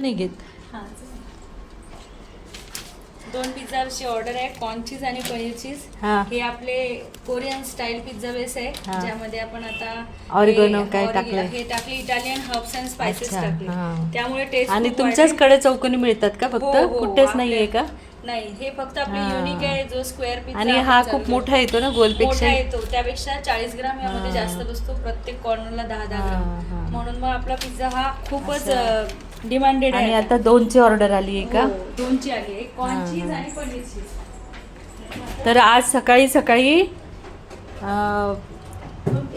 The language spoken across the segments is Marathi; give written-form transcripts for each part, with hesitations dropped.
नाही घेत. हां, 2 पिझ्झाची ऑर्डर आहे, कॉर्न चीज आणि पनीर चीज. हां. हे आपले कोरियन स्टाईल पिझ्झा बेस आहे, हां. ज्यामध्ये आपण आता ऑरिगॅनो काय टाकलंय? हे टाकले, इटालियन हर्ब्स अँड स्पायसेस अच्छा, टाकले, हां. त्यामुळे टेस्ट. आणि तुमच्याचकडे चौकोनी मिळतात का फक्त? कुठेच नाहीये का? नाही, हे फक्त आपले हां. युनिक आहे, जो स्क्वेअर पिझ्झा. आणि हा खूप मोठा येतो ना गोलपेक्षा? मोठा येतो, त्यापेक्षा 40 ग्राम यामध्ये हां. जास्त बसतो, प्रत्येक कॉर्नरला 10-10 हां, ग्राम. हां. म्हणून मग आपला पिझ्झा हा खूपच डिमांडेड आहे. आणि आता 2ची ऑर्डर आली आहे का? 2ची आली आहे, कॉर्न हां, चीज हां. आणि पनीर चीज. तर आज सकाळी सकाळी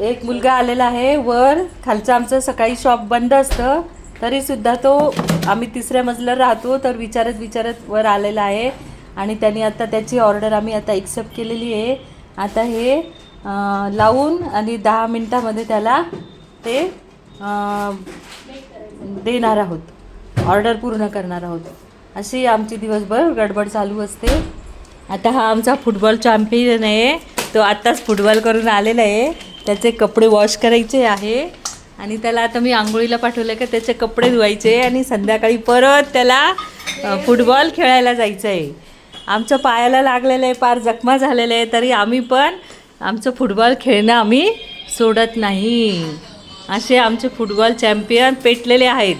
एक मुलगा आलेला आहे वर. खालचं आमचं सकाळी शॉप बंद असतं, तरीसुद्धा तो, आम्ही 3ऱ्या मजल्यावर राहतो, तर विचारत वर आलेला आहे. आणि त्यांनी आता त्याची ऑर्डर आम्ही आता एक्सेप्ट केलेली आहे. आता हे लावून आणि 10 मिनटामध्ये त्याला ते देणार आहोत, ऑर्डर पूर्ण करणार आहोत. अशी आमची दिवसभर गडबड चालू असते. आता हा आमचा फुटबॉल चॅम्पियन आहे, तो आत्ताच फुटबॉल करून आलेला आहे. त्याचे कपडे वॉश करायचे आहे आणि त्याला आता मी आंघोळीला पाठवलं का त्याचे कपडे धुवायचे आणि संध्याकाळी परत त्याला फुटबॉल खेळायला जायचं आहे. आमच्या पायाला लागलेलं आहे, पार जखमा झालेलं आहे, तरी आम्ही पण आमचं फुटबॉल खेळणं आम्ही सोडत नाही. असे आमचे फुटबॉल चॅम्पियन पेटलेले आहेत.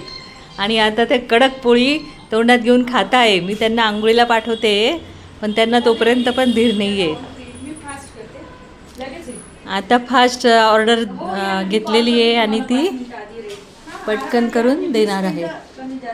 आणि आता ते कडक पोळी तोंडात घेऊन खात आहे. मी त्यांना आंघोळीला पाठवते, पण त्यांना तोपर्यंत पण धीर नाही आहे. आता फास्ट ऑर्डर घेतलेली आहे आणि ती पटकन करून देणार आहे.